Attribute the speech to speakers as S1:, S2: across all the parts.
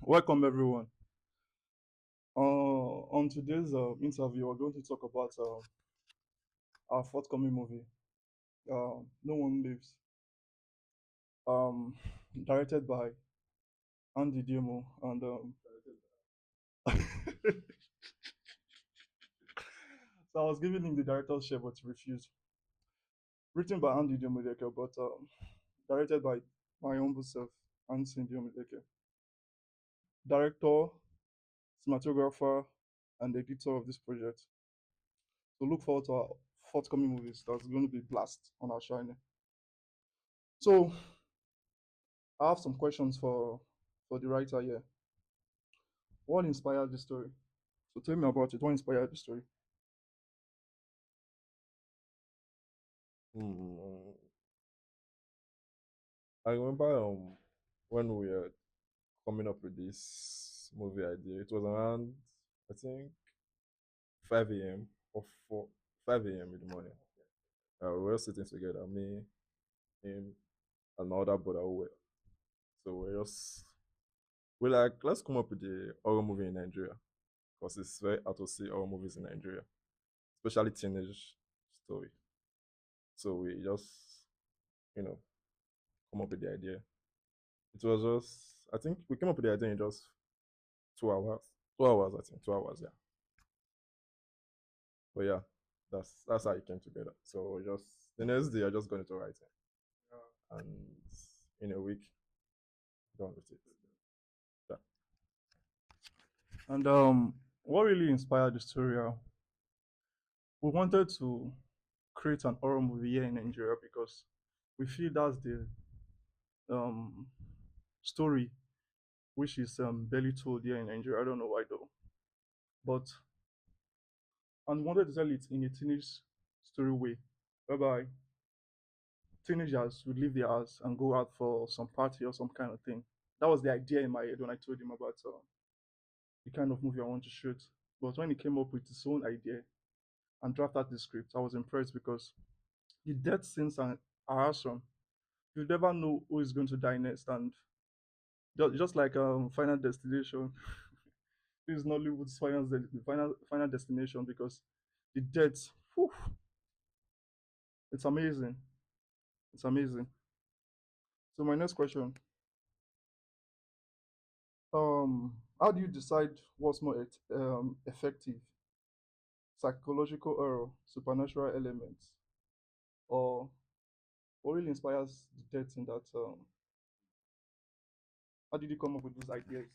S1: Welcome, everyone. On today's interview, we're going to talk about our forthcoming movie, No One Lives, um, directed by Andy Demo. And so I was giving him the director's share, but he refused. Written by Andy Demo, but directed by my humble self, Andy Demo. Director, cinematographer, and editor of this project. So look forward to our forthcoming movies. That's going to be blast on our shine. So I have some questions for the writer here. What inspired the story? So tell me about it. What inspired the story?
S2: Hmm. I remember when we were coming up with this movie idea. It was around I think 5 a.m. or 5 a.m. in the morning. We were sitting together, me, him, and my other brother who were. So we're like, let's come up with a horror movie in Nigeria because it's very hard to see horror movies in Nigeria, especially teenage story. So we just you know come up with the idea. It was just I think we came up with the idea in just 2 hours. 2 hours, I think. 2 hours, yeah. But yeah, that's how it came together. So just the next day I just got into writing. And in a week, done with it. Yeah.
S1: And what really inspired the story? We wanted to create an horror movie here in Nigeria because we feel that's the um, story which is barely told here in Nigeria. I don't know why though, but and we wanted to tell it in a teenage story way, whereby teenagers would leave their house and go out for some party or some kind of thing. That was the idea in my head when I told him about the kind of movie I want to shoot. But when he came up with his own idea and drafted the script, I was impressed because the death scenes are awesome. You never know who is going to die next, and just like Final Destination, this is Nollywood's final destination because the deaths, whew, it's amazing. It's amazing. So my next question, how do you decide what's more effective, psychological error, supernatural elements, or what really inspires the depth in that? How did you come up with those ideas?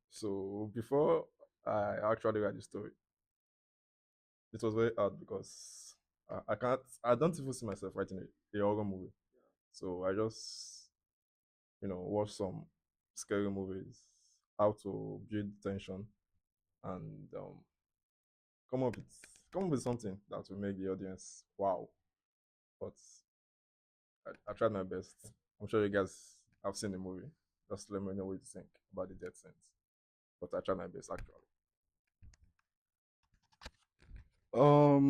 S2: So before I actually write the story, it was very hard because I don't even see myself writing a horror movie. So I just watch some scary movies, how to build tension and come up with come up with something that will make the audience wow. But I tried my best. I'm sure you guys have seen the movie. Just let me know what you think about the death scenes. But I tried my best actually.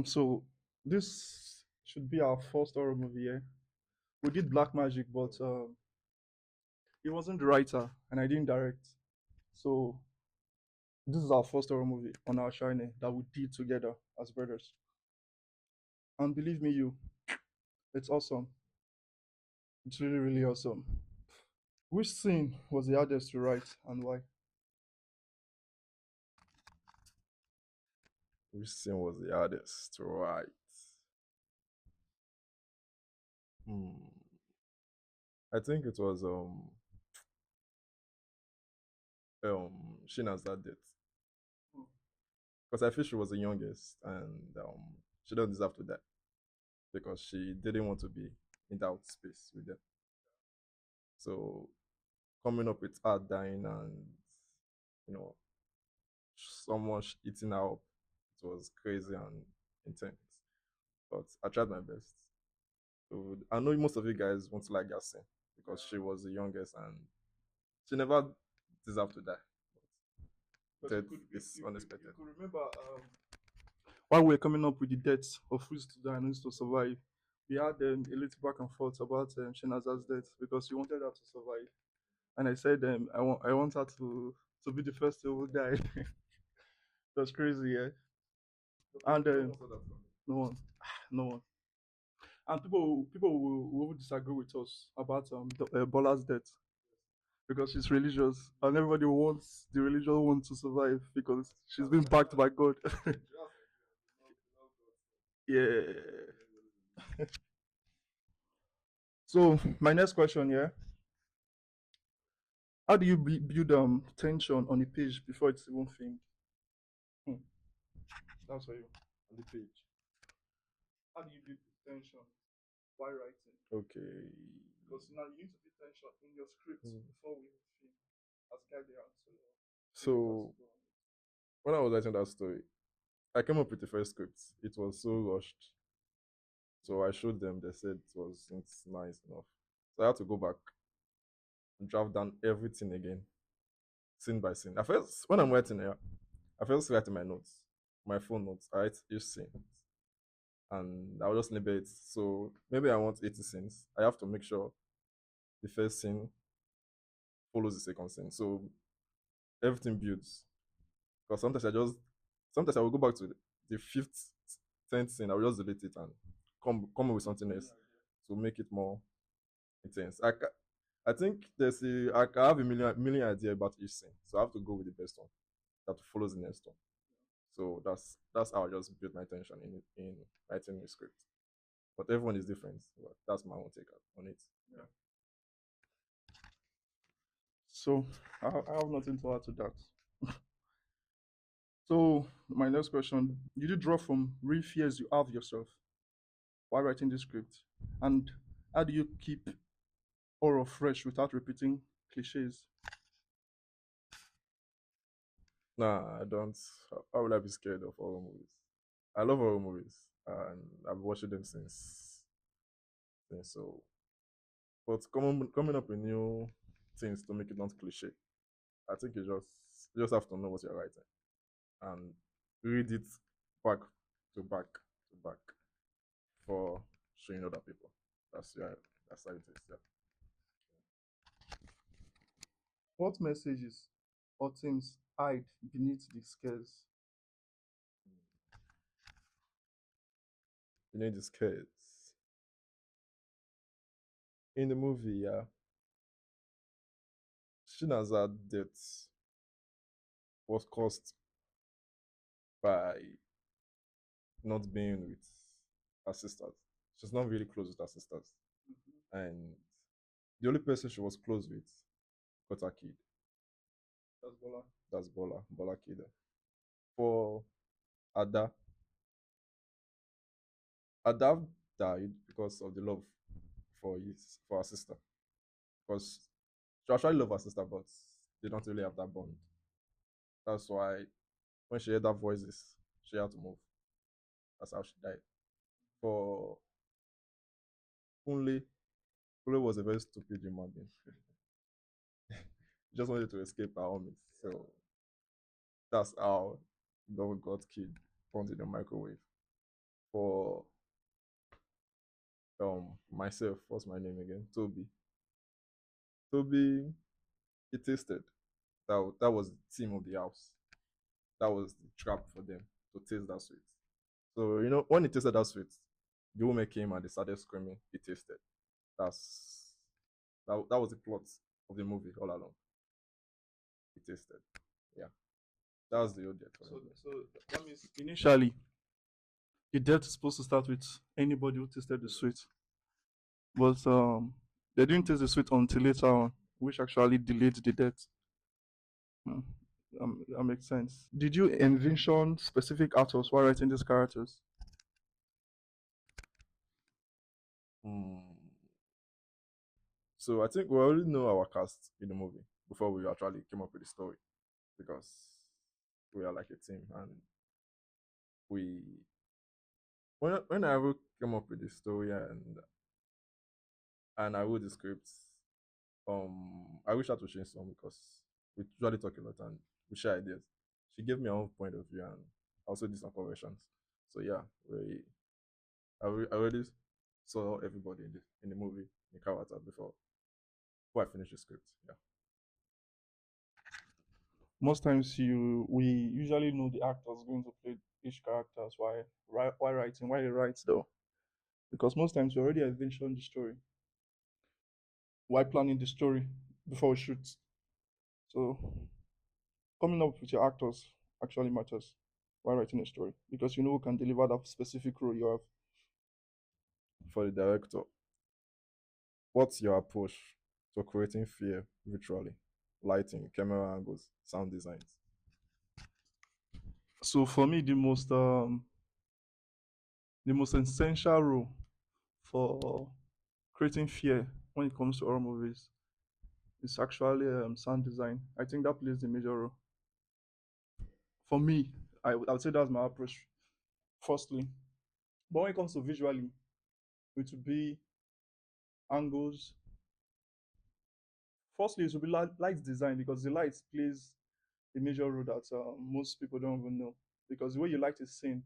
S1: So this should be our first horror movie. Yeah, we did Black Magic, but he wasn't the writer, and I didn't direct. So this is our first horror movie on our shine that we did together as brothers. And believe me, it's awesome. It's really, really awesome. Which scene was the hardest to write and why?
S2: Which scene was the hardest to write? Hmm. I think it was Shina's that death. Because I feel she was the youngest and she don't deserve to die because she didn't want to be in that space with them. So coming up with her dying and you know someone eating her up, it was crazy and intense. But I tried my best. So I know most of you guys want to like that scene because she was the youngest and she never deserved to die. But
S1: But
S2: death is
S1: you
S2: unexpected.
S1: could remember while we were coming up with the deaths of who's to die and who's to survive, we had a little back and forth about Shinaza's death because she wanted her to survive. and I said, I want her to be the first to die. That's crazy, yeah. And no one, no one. And people will disagree with us about Bola's death because she's religious, and everybody wants the religious one to survive because she's been backed by God. Yeah. So my next question, yeah, how do you build tension on a page before it's even filmed? Hmm. That's for you.
S2: On the page.
S1: How do you build tension while writing?
S2: Okay.
S1: Because now you need to build tension in your script
S2: Mm.
S1: before we film as guided to
S2: So when I was writing that story, I came up with the first script. It was so rushed. So I showed them, they said it wasn't nice enough. So I had to go back and draft down everything again, scene by scene. At first, when I'm writing here, I first write in my notes, my phone notes. I write each scene and I'll just label it. So maybe I want 80 scenes. I have to make sure the first scene follows the second scene. So everything builds. Because sometimes I will go back to the fifth, 10th scene. I will just delete it and come up with something else to make it more intense. I think I can have a million idea about each scene. So I have to go with the best one that follows the next one. So that's how I just build my tension in writing a script. But everyone is different. But that's my own take on it. Yeah.
S1: So I have nothing to add to that. So my next question: did you draw from real fears you have yourself while writing this script, and how do you keep horror fresh without repeating cliches?
S2: Nah, I don't. How would I be scared of horror movies? I love horror movies and I've watched them since so. But coming up with new things to make it not cliche, I think you just have to know what you're writing and read it back to back to back for showing other people. That's how it is. Yeah.
S1: What messages or themes hide beneath the scares?
S2: You know these kids in the movie. Yeah, Shinaza's death was caused by not being with her sisters. She's not really close with her sisters, and the only person she was close with got her kid.
S1: That's Bola.
S2: That's Bola kid. For Ada, Ada died because of the love for her sister. Because she actually loved her sister, but they don't really have that bond. That's why when she heard her voices, she had to move. That's how she died. For Kunle, Kunle was a very stupid human being. He just wanted to escape her homies. So that's how Dog got killed, found in the microwave. For myself, what's my name again? Toby. Toby, he tasted. That was the team of the house. That was the trap for them to taste that sweet. So when he tasted that sweet, the woman came and they started screaming. He tasted. That's that was the plot of the movie all along. He tasted. Yeah, that was the whole death for me.
S1: So that means initially the death is supposed to start with anybody who tasted the sweet, but they didn't taste the sweet until later on, which actually delayed the death. Hmm. That makes sense. Did you envision specific actors while writing these characters?
S2: Hmm. So I think we already know our cast in the movie before we actually came up with the story because we are like a team and we when I came up with the story and I wrote the scripts, I wish her to change some because we usually talk a lot and we share ideas. She gave me her own point of view and also did some corrections. So yeah, I already saw everybody in the movie, the character before I finished the script. Yeah.
S1: Most times we usually know the actors going to play each characters why writing why they write though, because most times we already envision the story, why planning the story before we shoot. So coming up with your actors actually matters while writing a story, because you know who can deliver that specific role you have.
S2: For the director, what's your approach to creating fear virtually? Lighting, camera angles, sound designs.
S1: So for me, the most essential role for creating fear when it comes to horror movies is actually sound design. I think that plays a major role. For me, I would say that's my approach. Firstly, but when it comes to visually, it would be angles. Firstly, it would be light design, because the light plays a major role that most people don't even know. Because the way you light a scene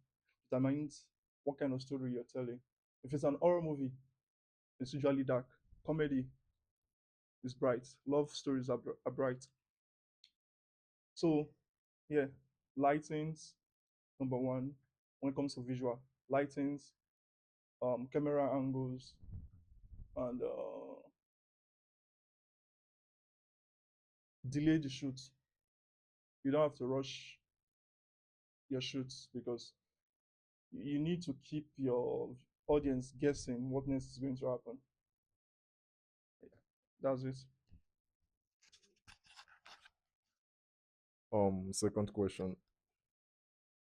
S1: determines what kind of story you're telling. If it's an horror movie, it's usually dark. Comedy is bright. Love stories are bright. So yeah, lightings number one when it comes to visual. Lightings, camera angles, and delay the shoot. You don't have to rush your shoots, because you need to keep your audience guessing what next is going to happen. That's it.
S2: Second question: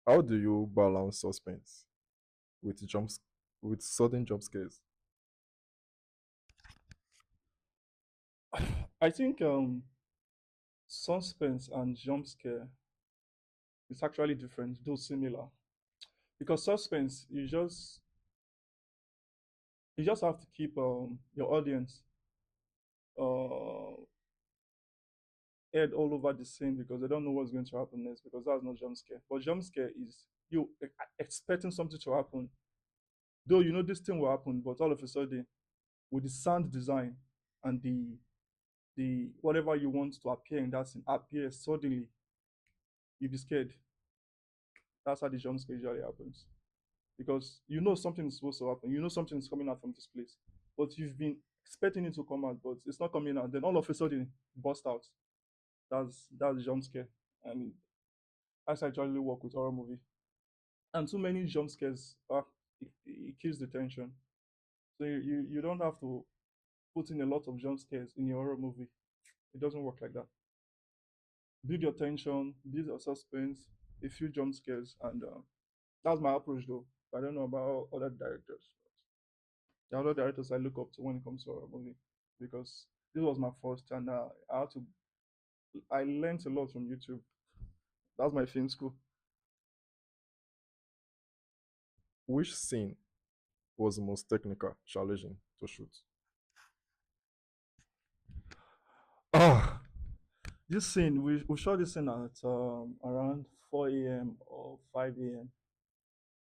S2: how do you balance suspense with with sudden jump scares?
S1: I think suspense and jump scare is actually different, though similar. Because suspense, you just have to keep your audience uh, head all over the scene, because they don't know what's going to happen next. Because that's not jump scare. But jump scare is you expecting something to happen, though you know this thing will happen, but all of a sudden, with the sound design and the whatever you want to appear in that scene appears suddenly, you be scared. That's how the jump scare usually happens, because you know something is supposed to happen. You know something is coming out from this place, but you've been expecting it to come out, but it's not coming out. Then all of a sudden, it burst out. That's jump scare, and that's actually work with horror movie. And too many jump scares, it kills the tension. So you don't have to put in a lot of jump scares in your horror movie. It doesn't work like that. Build your tension, build your suspense, a few jump scares, and that's my approach though. I don't know about other directors. The other directors I look up to when it comes to horror movie, because this was my first, and I learned a lot from YouTube. That's my film school.
S2: Which scene was the most technical, challenging to shoot?
S1: Ah, this scene we shot this scene at around 4 a.m. or 5 a.m.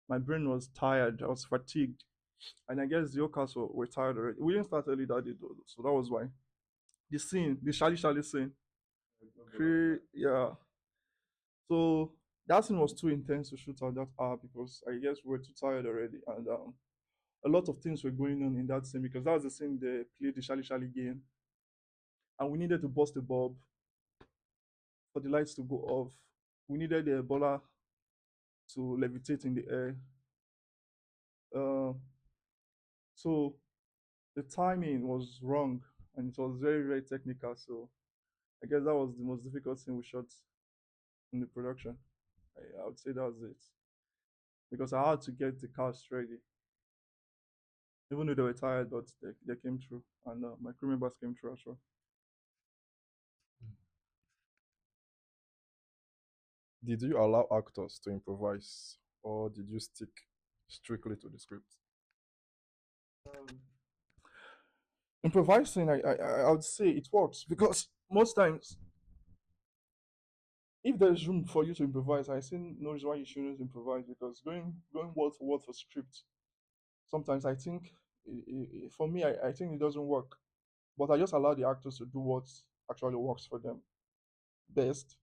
S1: My brain was tired. I was fatigued, and I guess the Okas were tired already. We didn't start early that day though, so that was why. The scene, the Shali Shali scene, yeah. So that scene was too intense to shoot at that hour, because I guess we were too tired already, and a lot of things were going on in that scene, because that was the scene they played the Shali Shali game, and we needed to bust the bulb for the lights to go off. We needed the Ebola to levitate in the air. Uh, so the timing was wrong, and it was very, very technical. So I guess that was the most difficult thing we shot in the production. I would say that was it, because I had to get the cast ready, even though they were tired, but they came through, and my crew members came through as well.
S2: Did you allow actors to improvise or did you stick strictly to the script?
S1: Improvising, I would say it works, because most times, if there's room for you to improvise, I see no reason why you shouldn't improvise, because going word for word for script, sometimes I think for me, I think it doesn't work. But I just allow the actors to do what actually works for them best.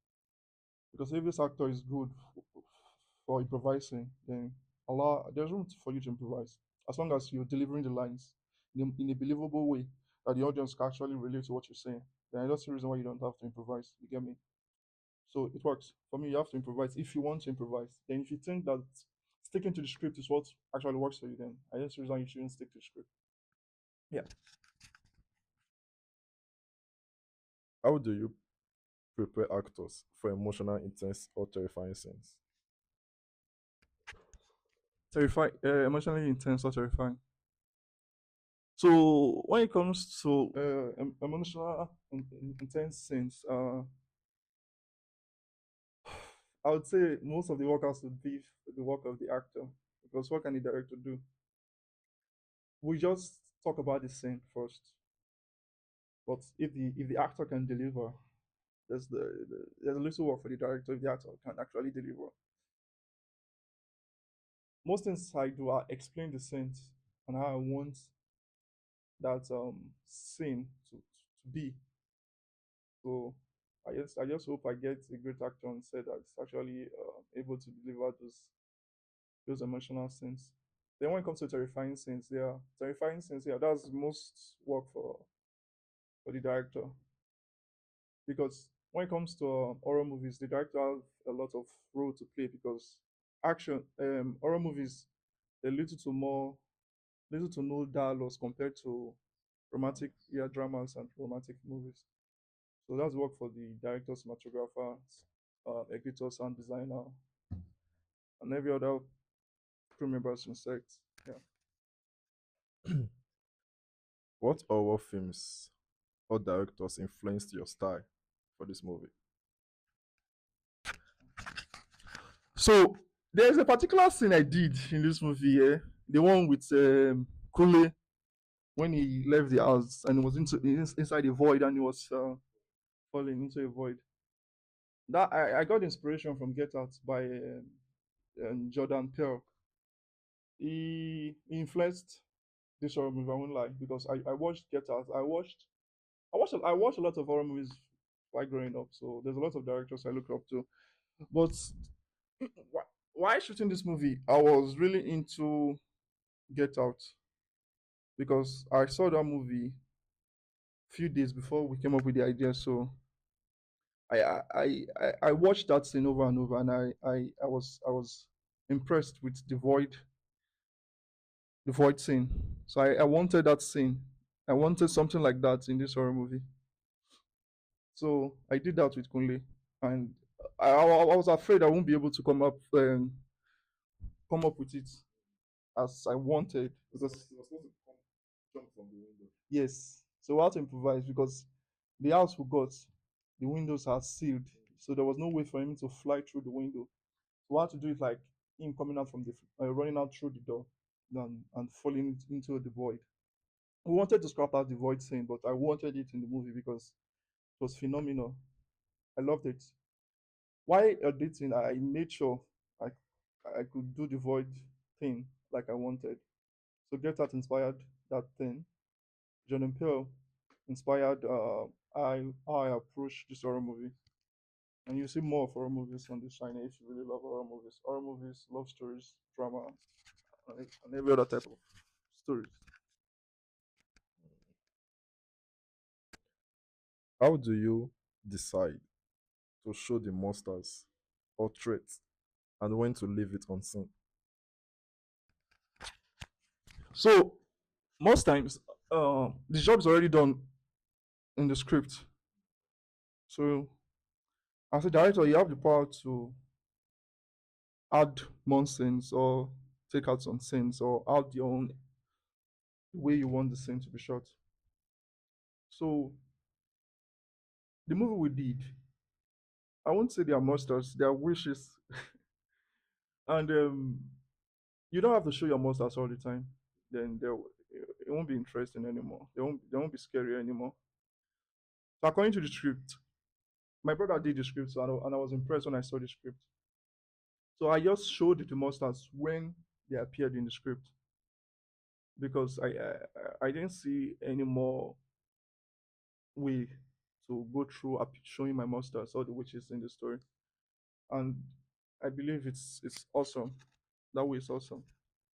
S1: Because if this actor is good for improvising, then Allah, there's room for you to improvise as long as you're delivering the lines in a believable way that the audience can actually relate to what you're saying. Then I don't see a reason why you don't have to improvise. You get me? So it works for me. You have to improvise if you want to improvise. Then if you think that sticking to the script is what actually works for you, then I don't see a reason you shouldn't stick to the script. Yeah.
S2: How do you prepare actors for emotional, intense, or terrifying scenes?
S1: Emotionally intense or terrifying. So when it comes to emotional intense scenes, I would say most of the work has to be the work of the actor because what can the director do? We just talk about the scene first, but if the actor can deliver, there's a little work for the director if the actor can actually deliver. Most things I do are explain the scene and how I want that scene to be. So I just hope I get a great actor on set that's actually able to deliver those emotional scenes. Then when it comes to terrifying scenes, yeah, terrifying scenes, yeah, that's most work for the director because when it comes to horror movies, the director have a lot of role to play because action horror movies they're little to no dialogues compared to romantic dramas and romantic movies. So that's work for the director, cinematographer, editor, sound designer, and every other crew members in set. Yeah.
S2: What horror films or directors influenced your style for this movie?
S1: So there's a particular scene I did in this movie, yeah, the one with Kule when he left the house and was inside a void and he was falling into a void. That I got inspiration from Get Out by Jordan Peele. He influenced this horror movie. I won't lie because I watched Get Out. I watched a lot of horror movies while growing up. So there's a lot of directors I look up to. But why shooting this movie? I was really into Get Out because I saw that movie a few days before we came up with the idea. So I watched that scene over and over, and I was impressed with the void scene. So I wanted that scene. I wanted something like that in this horror movie. So I did that with Kunle, and I was afraid I won't be able to come up with it as I wanted because
S2: He was supposed to jump from the window.
S1: yes, so we had to improvise because the house we got, the windows are sealed, so there was no way for him to fly through the window. So we had to do it like him coming out from running out through the door, and falling into the void. We wanted to scrap out the void scene, but I wanted it in the movie because it was phenomenal. I loved it. While editing, I made sure I I could do the void thing like I wanted. So Get Out inspired that thing. Jordan Peele inspired how I approach this horror movie. And you see more of horror movies on this channel if you really love horror movies, love stories, drama, and every other type of stories.
S2: How do you decide to show the monsters or threats and when to leave it unseen?
S1: So most times, the job's already done in the script. So as a director, you have the power to add more scenes or take out some scenes or add your own way you want the scene to be shot. So the movie we did, I won't say they are monsters, they are wishes, and you don't have to show your monsters all the time. Then it won't be interesting anymore. They won't be scary anymore. So according to the script, my brother did the script, so and I was impressed when I saw the script. So I just showed the monsters when they appeared in the script because I didn't see any more way to go through showing my monsters or the witches in the story. and I believe it's awesome. That way, it's awesome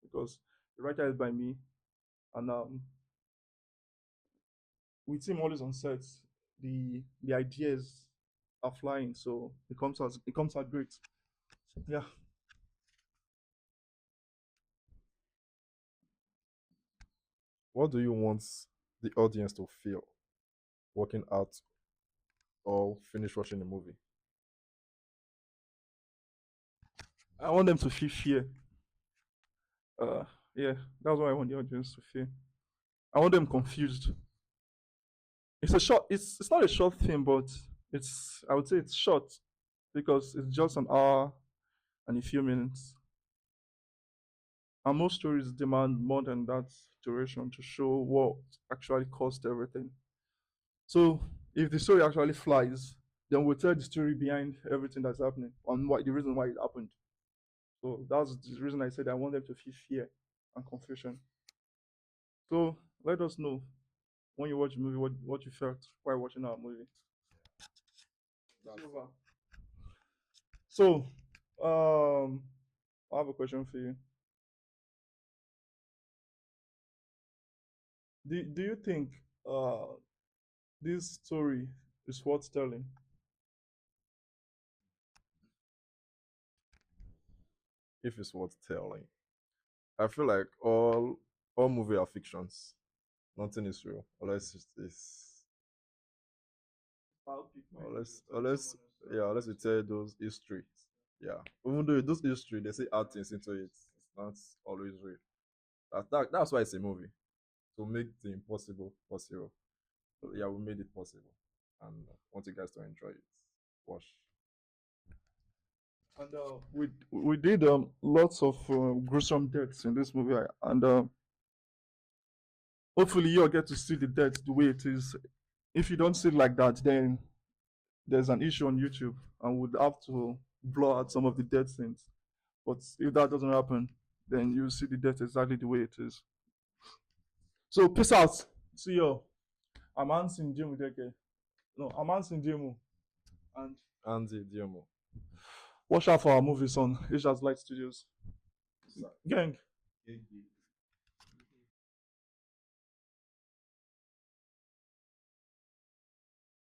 S1: because the writer is by me, and with him always on set, the ideas are flying, so it comes out great. Yeah.
S2: What do you want the audience to feel working out or finish watching the movie?
S1: I want them to feel fear. Uh, yeah, that's what I want the audience to feel. I want them confused. It's a short. It's not a short thing, but it's I would say it's short because it's just an hour and a few minutes. And most stories demand more than that duration to show what actually caused everything. So if the story actually flies, then we'll tell the story behind everything that's happening and what the reason why it happened. So that's the reason I said I want them to feel fear and confusion. So let us know when you watch the movie what you felt while watching our movie.
S2: That's
S1: Over. So I have a question for you. Do you think this story is worth telling?
S2: if it's worth telling. I feel like all movie are fictions. Nothing is real unless it's
S1: Biopic maybe
S2: unless yeah, unless we tell those histories. Yeah. Even though those history they say add things into it, it's not always real. That's why it's a movie. To make the impossible possible. So yeah, we made it possible. And I want you guys to enjoy it. Watch.
S1: And we did lots of gruesome deaths in this movie, and hopefully you'll get to see the death the way it is. If you don't see it like that, then there's an issue on YouTube, and we'd have to blur out some of the death scenes. But if that doesn't happen, then you see the death exactly the way it is. So peace out. See you. I'm Ansin Jemu Deke. No, I'm Ansin Jemu. And
S2: Andy Diomo.
S1: watch out for our movies on Asia's Light Studios. Gang.